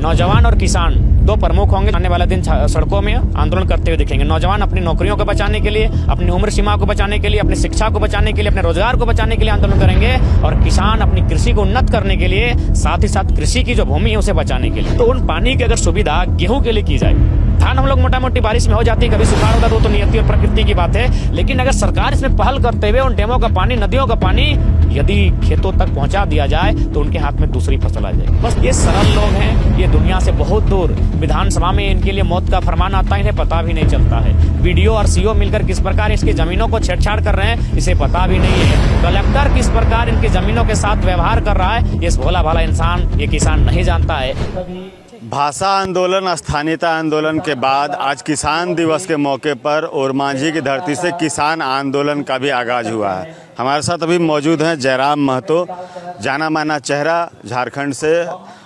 नौजवान और किसान दो प्रमुख होंगे। आने वाले दिन सड़कों में आंदोलन करते हुए दिखेंगे। नौजवान अपनी नौकरियों को बचाने के लिए, अपनी उम्र सीमा को बचाने के लिए, अपनी शिक्षा को बचाने के लिए, अपने रोजगार को बचाने के लिए आंदोलन करेंगे, और किसान अपनी कृषि को उन्नत करने के लिए, साथ ही साथ कृषि की जो भूमि है उसे बचाने के लिए। तो उन पानी की अगर सुविधा गेहूं के लिए की जाए, धान हम लोग मोटा मोटी बारिश में हो जाती है, कभी सुखाड़ होता है, तो नियति और प्रकृति की बात है। लेकिन अगर सरकार इसमें पहल करते हुए उन डैमों का पानी, नदियों का पानी यदि खेतों तक पहुंचा दिया जाए तो उनके हाथ में दूसरी फसल आ जाएगी। बस ये सरल लोग हैं, ये दुनिया से बहुत दूर। विधानसभा में इनके लिए मौत का फरमान आता है, इन्हें पता भी नहीं चलता है। वीडियो और सीओ मिलकर किस प्रकार इसकी जमीनों को छेड़छाड़ कर रहे हैं, इसे पता भी नहीं है। कलेक्टर किस प्रकार इनकी जमीनों के साथ व्यवहार कर रहा है, ये भोला भाला इंसान, ये किसान नहीं जानता है। भाषा आंदोलन, स्थानीयता आंदोलन के बाद आज किसान दिवस के मौके पर ओरमांझी की धरती से किसान आंदोलन का भी आगाज हुआ है। हमारे साथ अभी मौजूद हैं जयराम महतो, जाना माना चेहरा झारखंड से,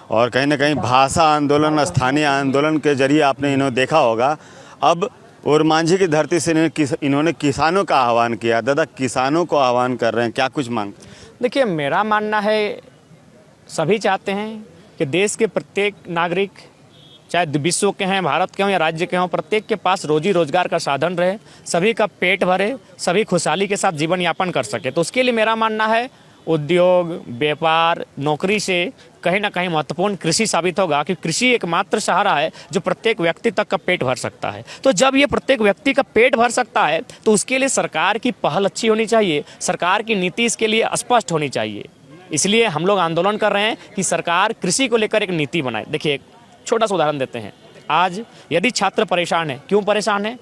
और कहीं ना कहीं भाषा आंदोलन, स्थानीय आंदोलन के जरिए आपने इन्हें देखा होगा। अब ओरमांझी की धरती से इन्होंने किसानों का आह्वान किया। दादा, किसानों को आह्वान कर रहे हैं, क्या कुछ मांग? देखिए, मेरा मानना है सभी चाहते हैं कि देश के प्रत्येक नागरिक, चाहे विश्व के हैं, भारत के हों या राज्य के हों, प्रत्येक के पास रोजी रोजगार का साधन रहे, सभी का पेट भरे, सभी खुशहाली के साथ जीवन यापन कर सके। तो उसके लिए मेरा मानना है उद्योग, व्यापार, नौकरी से कहीं ना कहीं महत्वपूर्ण कृषि साबित होगा, क्योंकि कृषि एकमात्र सहारा है जो प्रत्येक व्यक्ति तक का पेट भर सकता है। तो जब ये प्रत्येक व्यक्ति का पेट भर सकता है तो उसके लिए सरकार की पहल अच्छी होनी चाहिए, सरकार की नीति इसके लिए स्पष्ट होनी चाहिए। इसलिए हम लोग आंदोलन कर रहे हैं कि सरकार कृषि को लेकर एक नीति बनाए। देखिए, एक छोटा सा उदाहरण देते हैं। आज यदि छात्र परेशान है, क्यों परेशान है?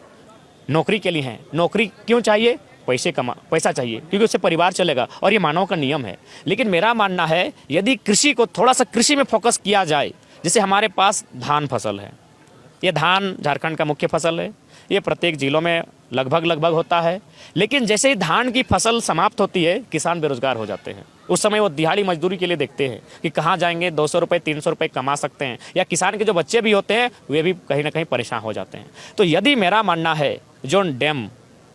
नौकरी के लिए हैं। नौकरी क्यों चाहिए? पैसा चाहिए, क्योंकि उससे परिवार चलेगा, और ये मानव का नियम है। लेकिन मेरा मानना है यदि कृषि को थोड़ा सा कृषि में फोकस किया जाए, जैसे हमारे पास धान फसल है, ये धान झारखंड का मुख्य फसल है, ये प्रत्येक जिलों में लगभग होता है। लेकिन जैसे ही धान की फसल समाप्त होती है, किसान बेरोजगार हो जाते हैं। उस समय वो दिहाड़ी मजदूरी के लिए देखते हैं कि कहाँ जाएंगे, 200 रुपये 300 रुपये कमा सकते हैं, या किसान के जो बच्चे भी होते हैं वे भी कहीं ना कहीं परेशान हो जाते हैं। तो यदि मेरा मानना है जो डैम,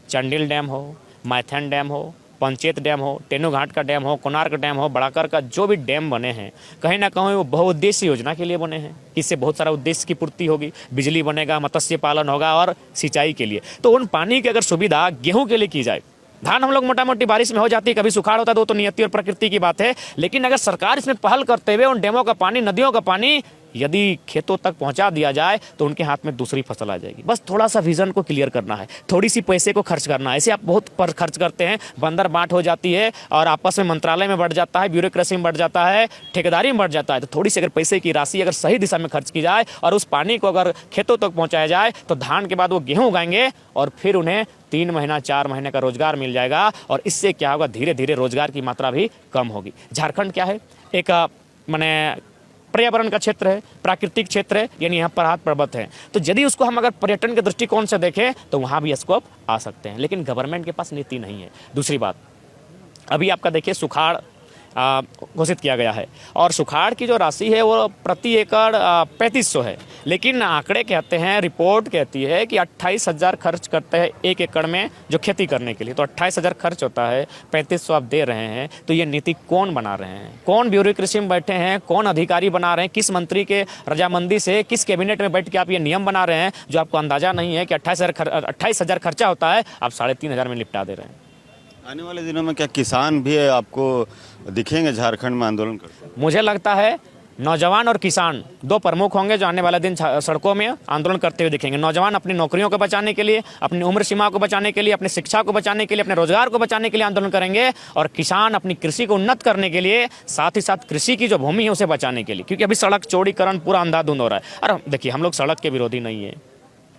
चंडिल डैम हो, मैथन डैम हो, पंचेत डैम हो, टेनू घाट का डैम हो, कोणार्क डैम हो, बड़ाकर का जो भी डैम बने हैं, कहीं ना कहीं वो बहुउद्देशीय योजना के लिए बने हैं। इससे बहुत सारा उद्देश्य की पूर्ति होगी, बिजली बनेगा, मत्स्य पालन होगा और सिंचाई के लिए। तो उन पानी की अगर सुविधा गेहूं के लिए की जाए, धान हम लोग मोटा मोटी बारिश में हो जाती है, कभी सुखाड़ होता है, तो नियति और प्रकृति की बात है। लेकिन अगर सरकार इसमें पहल करते हुए उन डैमों का पानी, नदियों का पानी यदि खेतों तक पहुंचा दिया जाए तो उनके हाथ में दूसरी फसल आ जाएगी। बस थोड़ा सा विजन को क्लियर करना है, थोड़ी सी पैसे को खर्च करना है। ऐसे आप बहुत पर खर्च करते हैं, बंदर बांट हो जाती है, और आपस में मंत्रालय में बढ़ जाता है, ब्यूरोक्रेसी में बढ़ जाता है, ठेकेदारी में बढ़ जाता है। तो थोड़ी सी अगर पैसे की राशि अगर सही दिशा में खर्च की जाए और उस पानी को अगर खेतों तक पहुँचाया जाए, तो धान के बाद वो गेहूँ उगाएंगे और फिर उन्हें 3 महीना 4 महीने का रोजगार मिल जाएगा। और इससे क्या होगा, धीरे धीरे रोजगार की मात्रा भी कम होगी। झारखंड क्या है, एक माने पर्यावरण का क्षेत्र है, प्राकृतिक क्षेत्र है, यानी यहाँ पहाड़ पर्वत है। तो यदि उसको हम अगर पर्यटन के दृष्टिकोण से देखें तो वहाँ भी स्कोप आ सकते हैं। लेकिन गवर्नमेंट के पास नीति नहीं है। दूसरी बात, अभी आपका देखिए सुखाड़ घोषित किया गया है, और सुखाड़ की जो राशि है वो प्रति एकड़ 3500 है। लेकिन आंकड़े कहते हैं, रिपोर्ट कहती है कि 28,000 खर्च करते हैं 1 एकड़ में जो खेती करने के लिए। तो 28,000 खर्च होता है, 3500 आप दे रहे हैं। तो ये नीति कौन बना रहे हैं, कौन ब्यूरोक्रेसी में बैठे हैं, कौन अधिकारी बना रहे हैं, किस मंत्री के रजामंदी से, किस कैबिनेट में बैठ के आप ये नियम बना रहे हैं जो आपको अंदाजा नहीं है कि 28,000 खर्चा होता है, आप 3,500 में निपटा दे रहे हैं। आने वाले दिनों में क्या किसान भी आपको दिखेंगे झारखंड में आंदोलन करते? मुझे लगता है नौजवान और किसान दो प्रमुख होंगे जो आने वाले दिन सड़कों में आंदोलन करते हुए दिखेंगे। नौजवान अपनी नौकरियों को बचाने के लिए, अपनी उम्र सीमा को बचाने के लिए, अपनी शिक्षा को बचाने के लिए, अपने रोजगार को बचाने के लिए आंदोलन करेंगे, और किसान अपनी कृषि को उन्नत करने के लिए, साथ ही साथ कृषि की जो भूमि है उसे बचाने के लिए। क्योंकि अभी सड़क चौड़ीकरण पूरा अंधाधुंध हो रहा है। और देखिए, हम लोग सड़क के विरोधी नहीं है,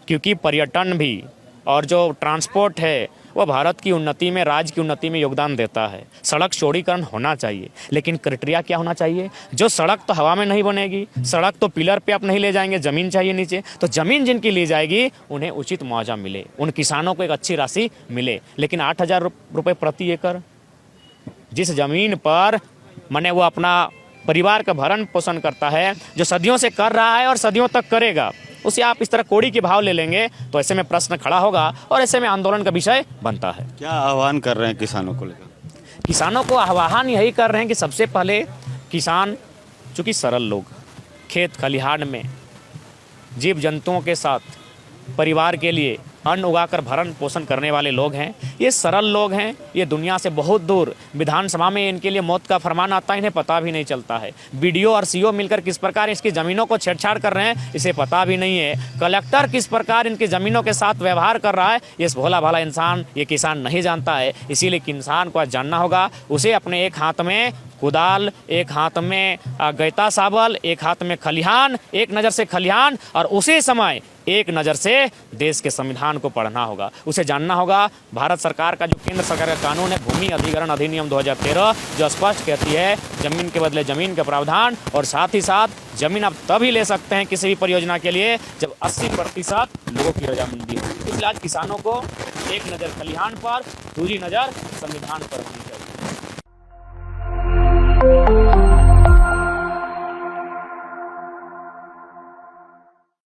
क्योंकि पर्यटन भी और जो ट्रांसपोर्ट है वो भारत की उन्नति में, राज्य की उन्नति में योगदान देता है। सड़क चौड़ीकरण होना चाहिए, लेकिन क्राइटेरिया क्या होना चाहिए? जो सड़क तो हवा में नहीं बनेगी, सड़क तो पिलर पे आप नहीं ले जाएंगे, ज़मीन चाहिए नीचे। तो ज़मीन जिनकी ली जाएगी उन्हें उचित मुआवजा मिले, उन किसानों को एक अच्छी राशि मिले। लेकिन 8,000 रुपये प्रति एकड़ जिस ज़मीन पर माने वो अपना परिवार का भरण पोषण करता है, जो सदियों से कर रहा है और सदियों तक करेगा, उसे आप इस तरह कोड़ी के भाव ले लेंगे तो ऐसे में प्रश्न खड़ा होगा और ऐसे में आंदोलन का विषय बनता है। क्या आह्वान कर रहे हैं किसानों को लेकर? किसानों को आह्वान यही कर रहे हैं कि सबसे पहले किसान, चूँकि सरल लोग, खेत खलिहान में जीव जंतुओं के साथ परिवार के लिए अन्न उगाकर भरण पोषण करने वाले लोग हैं। ये सरल लोग हैं, ये दुनिया से बहुत दूर। विधानसभा में इनके लिए मौत का फरमान आता है, इन्हें पता भी नहीं चलता है। बीडीओ और सीओ मिलकर किस प्रकार इसकी ज़मीनों को छेड़छाड़ कर रहे हैं, इसे पता भी नहीं है। कलेक्टर किस प्रकार इनकी ज़मीनों के साथ व्यवहार कर रहा है, ये भोला भाला इंसान, ये किसान नहीं जानता है। इसीलिए किसान को आज जानना होगा, उसे अपने एक हाथ में कुदाल, एक हाथ में गैता साबल, एक हाथ में खलिहान, एक नज़र से खलिहान और उसी समय एक नज़र से देश के संविधान को पढ़ना होगा। उसे जानना होगा भारत सरकार का जो केंद्र सरकार का कानून है भूमि अधिग्रहण अधिनियम 2013, जो स्पष्ट कहती है जमीन के बदले जमीन का प्रावधान, और साथ ही साथ जमीन आप तभी ले सकते हैं किसी भी परियोजना के लिए जब 80% लोगों की रजामंदी हो। इसलिए आज किसानों को एक नज़र खलिहान पर, दूसरी नज़र संविधान पर होनी चाहिए।